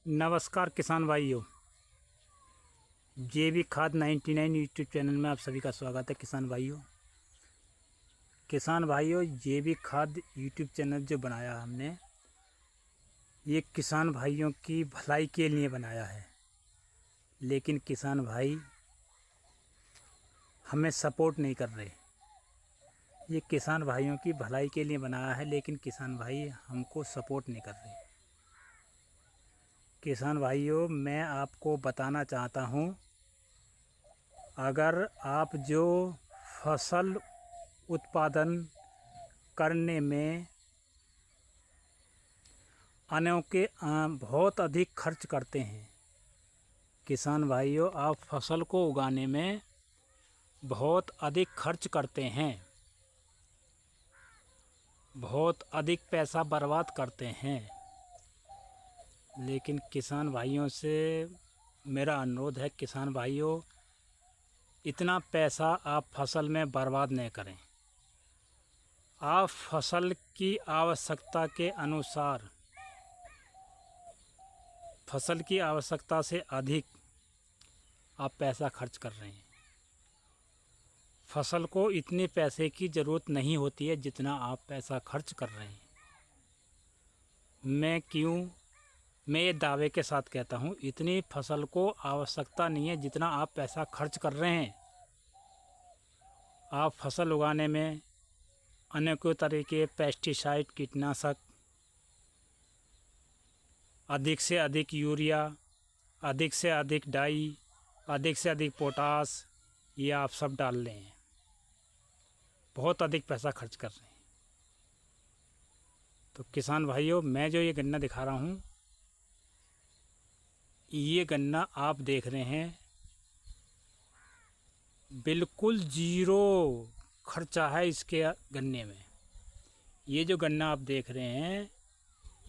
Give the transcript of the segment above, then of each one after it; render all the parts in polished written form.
नमस्कार किसान भाइयों, जैविक खाद 99 यूट्यूब चैनल में आप सभी का स्वागत है। किसान भाइयों जैविक खाद यूट्यूब चैनल जो बनाया हमने, ये किसान भाइयों की भलाई के लिए बनाया है। लेकिन किसान भाई हमें सपोर्ट नहीं कर रहे। ये किसान भाइयों की भलाई के लिए बनाया है, लेकिन किसान भाई हमको सपोर्ट नहीं कर रहे। किसान भाइयों, मैं आपको बताना चाहता हूँ, अगर आप जो फसल उत्पादन करने में अनोखे बहुत अधिक खर्च करते हैं, किसान भाइयों आप फसल को उगाने में बहुत अधिक खर्च करते हैं, बहुत अधिक पैसा बर्बाद करते हैं। लेकिन किसान भाइयों से मेरा अनुरोध है, किसान भाइयों इतना पैसा आप फसल में बर्बाद नहीं करें। आप फसल की आवश्यकता के अनुसार, फसल की आवश्यकता से अधिक आप पैसा खर्च कर रहे हैं। फसल को इतने पैसे की ज़रूरत नहीं होती है जितना आप पैसा खर्च कर रहे हैं। मैं ये दावे के साथ कहता हूँ, इतनी फसल को आवश्यकता नहीं है जितना आप पैसा खर्च कर रहे हैं। आप फसल उगाने में अनेकों तरीके पेस्टिसाइड, कीटनाशक, अधिक से अधिक यूरिया, अधिक से अधिक डाई, अधिक से अधिक पोटास, ये आप सब डाल रहे हैं, बहुत अधिक पैसा खर्च कर रहे हैं। तो किसान भाइयों, मैं जो ये गन्ना दिखा रहा हूँ, ये गन्ना आप देख रहे हैं, बिल्कुल ज़ीरो खर्चा है इसके गन्ने में। ये जो गन्ना आप देख रहे हैं,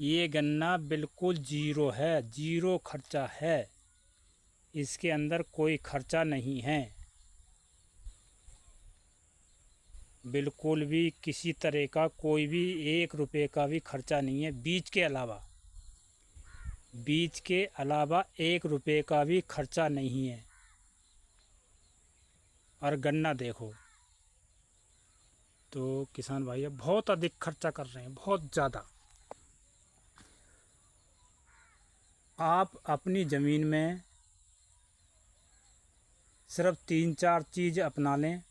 ये गन्ना बिल्कुल ज़ीरो है, ज़ीरो खर्चा है। इसके अंदर कोई खर्चा नहीं है, बिल्कुल भी किसी तरह का कोई भी 1 रुपये का भी खर्चा नहीं है। बीज के अलावा 1 रुपये का भी खर्चा नहीं है। और गन्ना देखो तो किसान भाई बहुत अधिक खर्चा कर रहे हैं, बहुत ज़्यादा। आप अपनी ज़मीन में सिर्फ 3-4 चीज़ अपना लें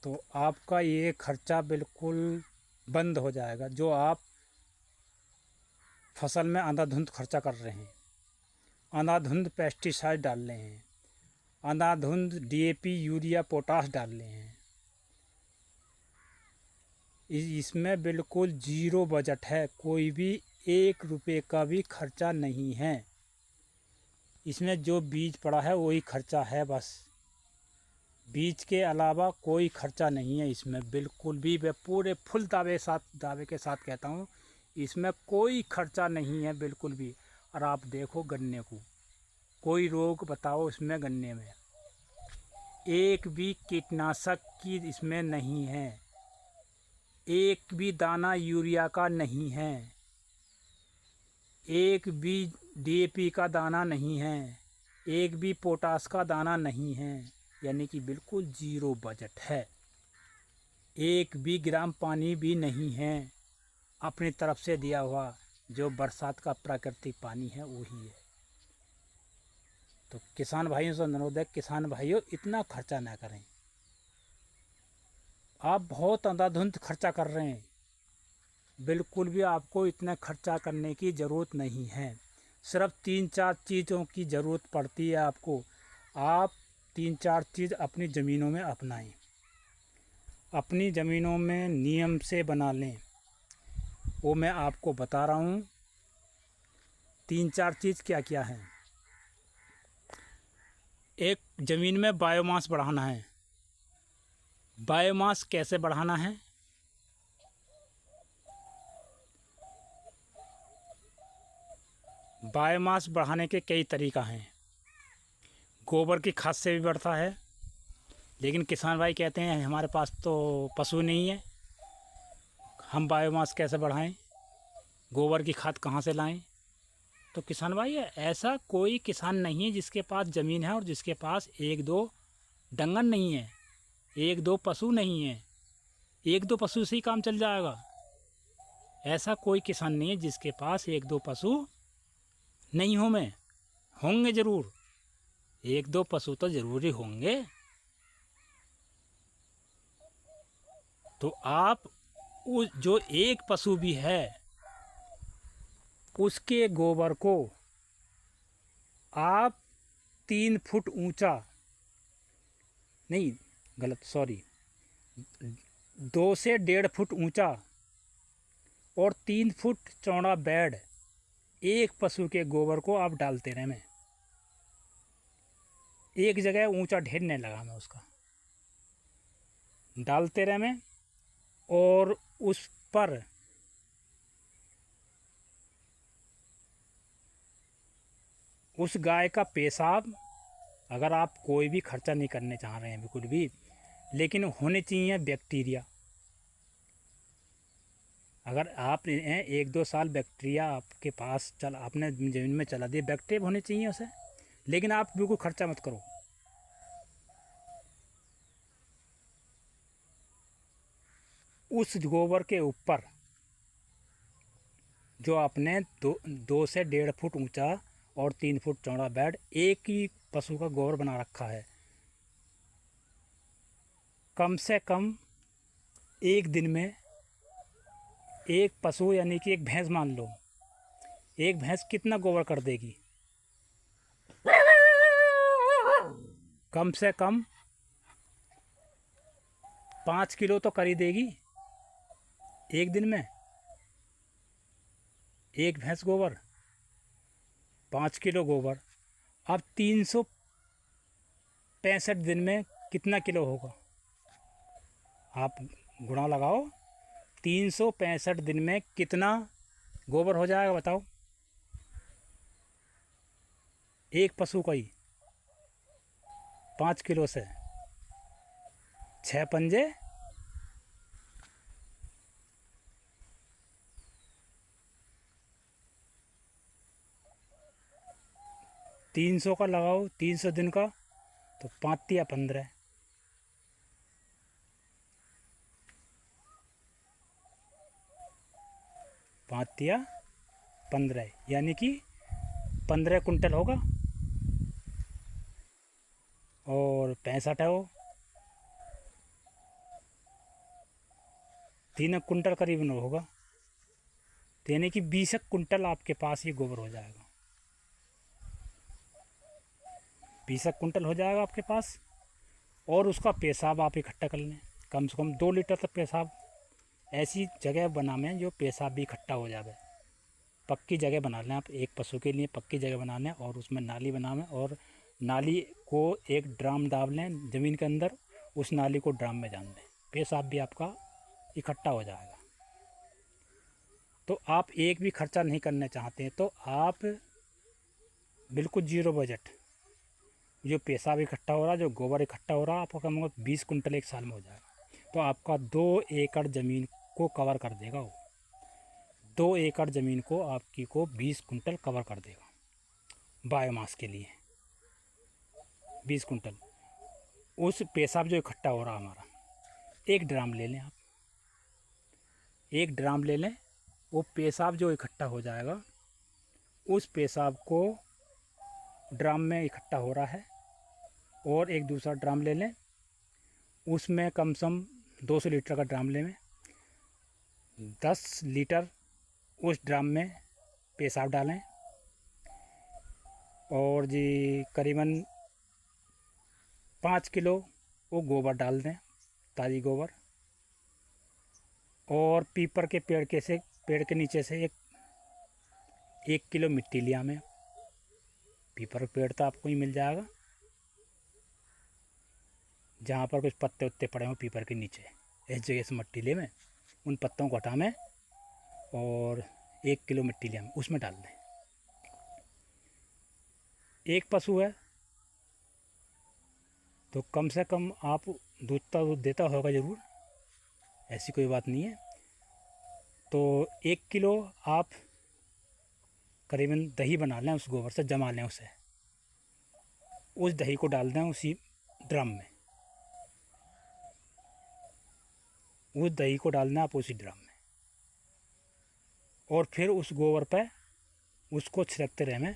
तो आपका ये खर्चा बिल्कुल बंद हो जाएगा, जो आप फसल में अंधाधुंध खर्चा कर रहे हैं। अंधाधुंध पेस्टिसाइड डाल रहे हैं, अंधाधुंध DAP, यूरिया, पोटाश डाल रहे हैं। इसमें बिल्कुल ज़ीरो बजट है, कोई भी 1 रुपये का भी खर्चा नहीं है। इसमें जो बीज पड़ा है वही खर्चा है बस। बीज के अलावा कोई खर्चा नहीं है इसमें, बिल्कुल भी। मैं पूरे फुल दावे के साथ कहता हूँ, इसमें कोई खर्चा नहीं है बिल्कुल भी। और आप देखो गन्ने को, कोई रोग बताओ इसमें गन्ने में, एक भी कीटनाशक की इसमें नहीं है, एक भी दाना यूरिया का नहीं है, एक भी DAP का दाना नहीं है, एक भी पोटास का दाना नहीं है। यानी कि बिल्कुल ज़ीरो बजट है। एक भी ग्राम पानी भी नहीं है अपनी तरफ से दिया हुआ, जो बरसात का प्राकृतिक पानी है वही है। तो किसान भाइयों से अनुरोध है, किसान भाइयों इतना खर्चा ना करें। आप बहुत अंधाधुंध खर्चा कर रहे हैं, बिल्कुल भी आपको इतना खर्चा करने की ज़रूरत नहीं है। सिर्फ 3-4 चीज़ों की ज़रूरत पड़ती है आपको। आप 3-4 चीज़ अपनी ज़मीनों में अपनाएं, अपनी ज़मीनों में नियम से बना लें। वो मैं आपको बता रहा हूँ 3-4 चीज़ क्या क्या है। एक, ज़मीन में बायोमास बढ़ाना है। बायोमास कैसे बढ़ाना है? बायोमास बढ़ाने के कई तरीका हैं। गोबर की खाद से भी बढ़ता है, लेकिन किसान भाई कहते हैं हमारे पास तो पशु नहीं है, हम बायोमास कैसे बढ़ाएं, गोबर की खाद कहाँ से लाएं? तो किसान भाई ऐसा कोई किसान नहीं है जिसके पास ज़मीन है और जिसके पास एक दो डंगर नहीं है, एक दो पशु नहीं है, एक दो पशु से ही काम चल जाएगा। ऐसा कोई किसान नहीं है जिसके पास एक दो पशु नहीं हो। में होंगे ज़रूर, एक दो पशु तो ज़रूरी होंगे। तो आप उस जो एक पशु भी है उसके गोबर को आप 3 फुट ऊंचा, नहीं गलत, सॉरी, 2 से 1.5 फुट ऊंचा और 3 फुट चौड़ा बेड एक पशु के गोबर को आप डालते रहे। मैं एक जगह ऊंचा ढेर नहीं लगा, मैं उसका डालते रहे मैं। और उस पर उस गाय का पेशाब, अगर आप कोई भी खर्चा नहीं करने चाह रहे हैं बिल्कुल भी, लेकिन होने चाहिए बैक्टीरिया। अगर आप 1-2 साल बैक्टीरिया आपके पास चल आपने ज़मीन में चला दिया, बैक्टीरिया होने चाहिए उसे, लेकिन आप बिल्कुल खर्चा मत करो। उस गोबर के ऊपर जो आपने 2 से 1.5 फुट ऊंचा और 3 फुट चौड़ा बेड एक ही पशु का गोबर बना रखा है, कम से कम एक दिन में एक पशु यानी कि एक भैंस मान लो, एक भैंस कितना गोबर कर देगी? कम से कम 5 किलो तो कर ही देगी एक दिन में। एक भैंस गोबर 5 किलो गोबर, अब 365 दिन में कितना किलो होगा? आप गुणा लगाओ, 365 दिन में कितना गोबर हो जाएगा बताओ? एक पशु का ही 5 किलो से 6 पंजे 300 का लगाओ, 300 दिन का, तो 5 या 15, 5 या 15 यानी कि 15 कुंटल होगा। और 65 है वो 3 कुंटल करीबन होगा, तो यानी कि 20 कुंटल आपके पास ये गोबर हो जाएगा। 20 कुंटल हो जाएगा आपके पास। और उसका पेशाब आप इकट्ठा कर लें, कम से कम 2 लीटर तक पेशाब। ऐसी जगह बनाने जो पेशाब भी इकट्ठा हो जाए, पक्की जगह बना लें आप, एक पशु के लिए पक्की जगह बना लें और उसमें नाली बनावें और नाली को एक ड्राम डाल लें ज़मीन के अंदर, उस नाली को ड्राम में डाल दें, पेशाब भी आपका इकट्ठा हो जाएगा। तो आप एक भी खर्चा नहीं करना चाहते हैं तो आप बिल्कुल जीरो बजट, जो पेशाब इकट्ठा हो रहा है, जो गोबर इकट्ठा हो रहा है, आपका कम से कम 20 कुंटल एक साल में हो जाएगा। तो आपका 2 एकड़ ज़मीन को कवर कर देगा वो। 2 एकड़ ज़मीन को आपकी को 20 कुंटल कवर कर देगा बायोमास के लिए। 20 कुंटल उस पेशाब जो इकट्ठा हो रहा हमारा, एक ड्राम ले लें आप, एक ड्राम ले लें, वो पेशाब जो इकट्ठा हो जाएगा उस पेशाब को ड्राम में इकट्ठा हो रहा है, और एक दूसरा ड्राम ले लें, उसमें कम से कम 200 लीटर का ड्राम लें, 10 लीटर उस ड्राम में पेशाब डालें और जी करीबन 5 किलो वो गोबर डाल दें, ताज़ी गोबर। और पीपल के पेड़ के नीचे से 1 किलो मिट्टी लिया हमें, पीपल पेड़ तो आपको ही मिल जाएगा जहाँ पर कुछ पत्ते उत्ते पड़े हों पीपल के नीचे, इस जगह से मिट्टी ले में, उन पत्तों को हटा में और 1 किलो मिट्टी लिया में उसमें डाल दें। एक पशु है तो कम से कम आप दूध देता होगा ज़रूर, ऐसी कोई बात नहीं है। तो 1 किलो आप करीबन दही बना लें, उस गोबर से जमा लें उसे, उस दही को डाल दें उसी ड्रम में, उस दही को डालना आप उसी ड्रम में, और फिर उस गोबर पे उसको छिड़कते रहें,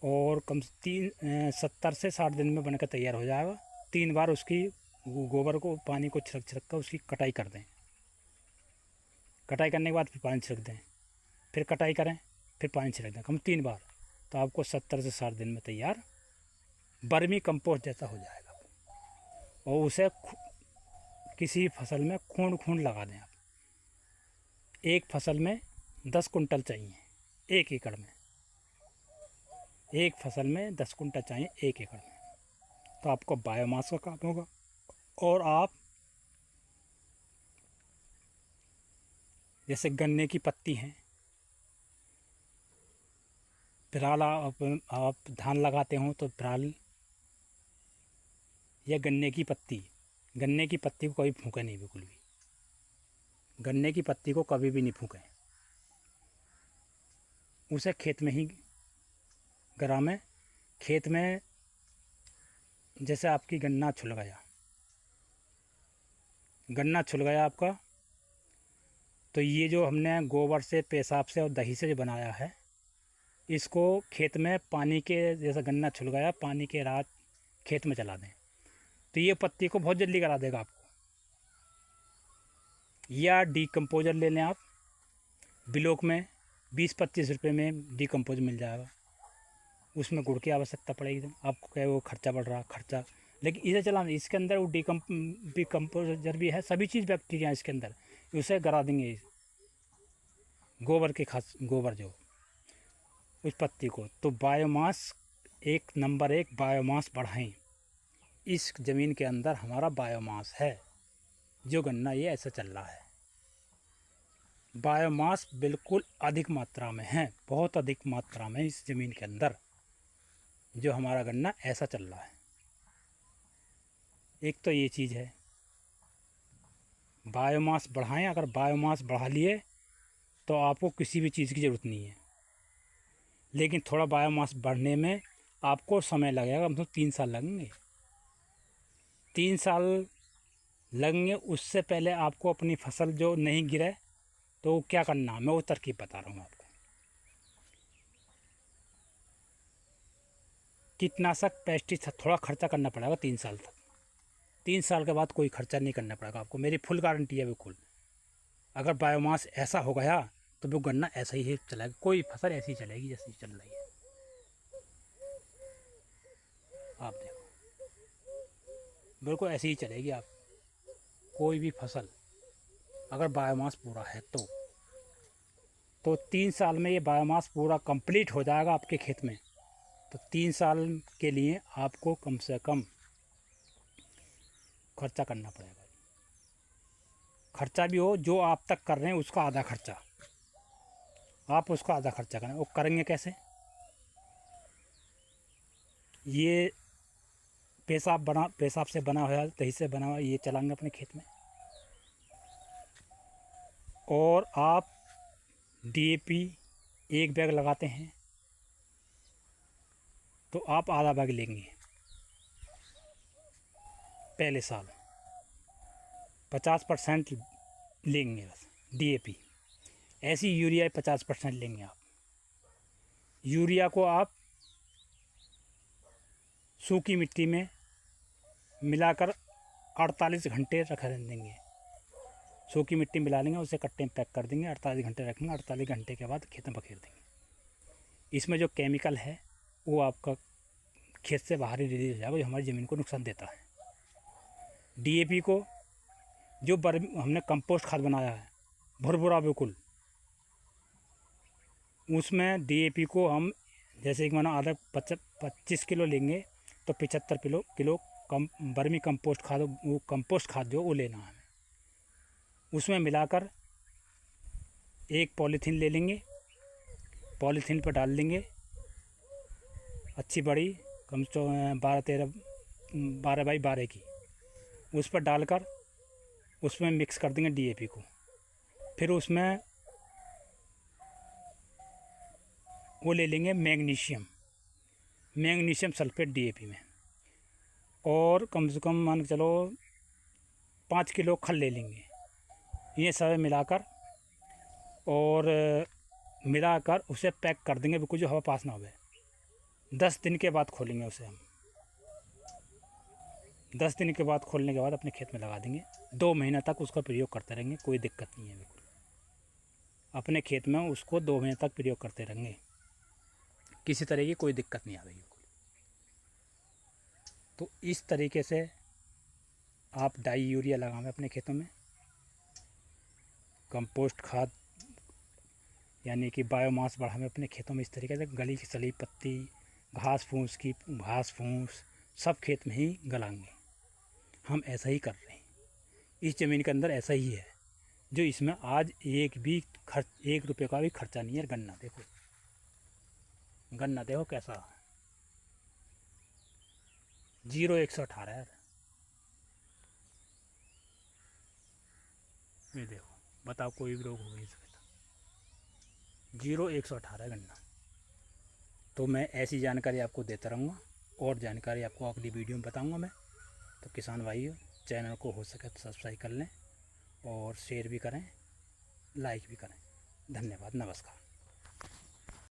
और कम से 70 से 60 दिन में बनकर तैयार हो जाएगा। 3 बार उसकी गोबर को पानी को छिड़क छिड़क कर उसकी कटाई कर दें। कटाई करने के बाद फिर पानी छिड़क दें, फिर कटाई करें, फिर पानी छिड़क दें, कम 3 बार, तो आपको 70 से 60 दिन में तैयार वर्मी कंपोस्ट जैसा हो जाएगा। और उसे किसी फसल में खूंड खूंड लगा दें आप। एक फसल में 10 कुंटल चाहिए 1 एकड़ में, एक फसल में 10 कुंटल चाहिए 1 एकड़ में, तो आपको बायोमास का काम होगा। और आप जैसे गन्ने की पत्ती हैं, पराल आप धान लगाते हो तो पराल या गन्ने की पत्ती को कभी फूकें नहीं, बिल्कुल भी गन्ने की पत्ती को कभी भी नहीं फूकें, उसे खेत में ही गरामें। खेत में जैसे आपकी गन्ना छुल गया आपका, तो ये जो हमने गोबर से, पेशाब से और दही से जो बनाया है, इसको खेत में पानी के, जैसे गन्ना छुल गया, पानी के रात खेत में चला दें, तो ये पत्ती को बहुत जल्दी करा देगा आपको। या डीकम्पोजर ले लें आप, ब्लॉक में 20-25 रुपये में डीकम्पोज मिल जाएगा, उसमें गुड़ की आवश्यकता पड़ेगी आपको, क्या वो खर्चा बढ़ रहा खर्चा, लेकिन इसे चलाना, इसके अंदर वो डीकम्पोजर भी है, सभी चीज़ बैक्टीरिया इसके अंदर, उसे गरा देंगे गोबर के खास गोबर जो उस पत्ती को। तो बायोमास 1 नंबर 1 बायोमास बढ़ाएं। इस ज़मीन के अंदर हमारा बायोमास है, जो गन्ना ये ऐसा चल रहा है। बायोमास बिल्कुल अधिक मात्रा में है, बहुत अधिक मात्रा में इस ज़मीन के अंदर जो हमारा गन्ना ऐसा चल रहा है। एक तो ये चीज़ है, बायोमास बढ़ाएं। अगर बायोमास बढ़ा लिए तो आपको किसी भी चीज़ की ज़रूरत नहीं है, लेकिन थोड़ा बायोमास बढ़ने में आपको समय लगेगा, कम से कम 3 साल लगेंगे। 3 साल लगेंगे। उससे पहले आपको अपनी फसल जो नहीं गिरे तो क्या करना, मैं वो तरकीब बता रहा हूँ आपको। कीटनाशक, पेस्टिसाइड थोड़ा खर्चा करना पड़ेगा 3 साल तक। 3 साल के बाद कोई खर्चा नहीं करना पड़ेगा आपको, मेरी फुल गारंटी है बिल्कुल। अगर बायोमास ऐसा हो गया तो वो गन्ना ऐसा ही चलेगा, कोई फसल ऐसी चलेगी जैसी चल रही है। आप देखो, बिल्कुल ऐसी ही चलेगी। आप कोई भी फसल अगर बायोमास पूरा है तो 3 साल में ये बायोमास पूरा कंप्लीट हो जाएगा आपके खेत में। तो 3 साल के लिए आपको कम से कम खर्चा करना पड़ेगा। खर्चा भी हो, जो आप तक कर रहे हैं उसका आधा खर्चा, आप उसका आधा खर्चा करें। वो करेंगे कैसे? ये पेशाब से बना हुआ, दही से बना हुआ ये चलाएंगे अपने खेत में। और आप डीएपी 1 बैग लगाते हैं तो आप आधा बैग लेंगे पहले साल, 50% लेंगे बस डीएपी। ऐसी यूरिया 50% लेंगे आप। यूरिया को आप सूखी मिट्टी में मिलाकर 48 घंटे रख देंगे। सूखी मिट्टी मिला लेंगे, उसे कट्टे में पैक कर देंगे, 48 घंटे रखेंगे। 48 घंटे के बाद खेत में बखेर देंगे। इसमें जो केमिकल है वो आपका खेत से बाहर ही रिलीज हो जाएगा, जो हमारी ज़मीन को नुकसान देता है। डीएपी को जो हमने कंपोस्ट खाद बनाया है भुरभुरा बिल्कुल, उसमें डीएपी को हम जैसे कि मानो आधा 25 किलो लेंगे तो 75 किलो कम वर्मी कंपोस्ट खाद, वो कंपोस्ट खाद जो वो लेना है, उसमें मिलाकर एक पॉलीथीन ले लेंगे, पॉलीथीन पर डाल देंगे अच्छी बड़ी, कम से 12 बाई 12 की, उस पर डालकर उसमें मिक्स कर देंगे डीएपी को। फिर उसमें वो ले लेंगे मैग्नीशियम सल्फेट DAP में, और कम से कम मान के चलो 5 किलो खल ले लेंगे। ये सब मिलाकर और मिलाकर उसे पैक कर देंगे, बिल्कुल जो हवा पास ना होवे। 10 दिन के बाद खोलेंगे उसे हम। 10 दिन के बाद खोलने के बाद अपने खेत में लगा देंगे। 2 महीना तक उसका प्रयोग करते रहेंगे, कोई दिक्कत नहीं है। बिल्कुल अपने खेत में उसको 2 महीने तक प्रयोग करते रहेंगे, किसी तरह की कोई दिक्कत नहीं आएगी। तो इस तरीके से आप डाई यूरिया लगाएं अपने खेतों में। कंपोस्ट खाद यानी कि बायोमास बढ़ाएं अपने खेतों में। इस तरीके से गली की सली पत्ती, घास फूस सब खेत में ही गलाएंगे। हम ऐसा ही कर रहे हैं। इस ज़मीन के अंदर ऐसा ही है, जो इसमें आज एक रुपये का भी खर्चा नहीं है। गन्ना देखो कैसा 0-118 है। ये देखो, बताओ कोई भी रोग हो गई इसमें? 0-118 गन्ना। तो मैं ऐसी जानकारी आपको देता रहूँगा, और जानकारी आपको अगली वीडियो में बताऊँगा मैं। तो किसान भाइयों, चैनल को हो सके तो सब्सक्राइब कर लें, और शेयर भी करें, लाइक भी करें। धन्यवाद, नमस्कार।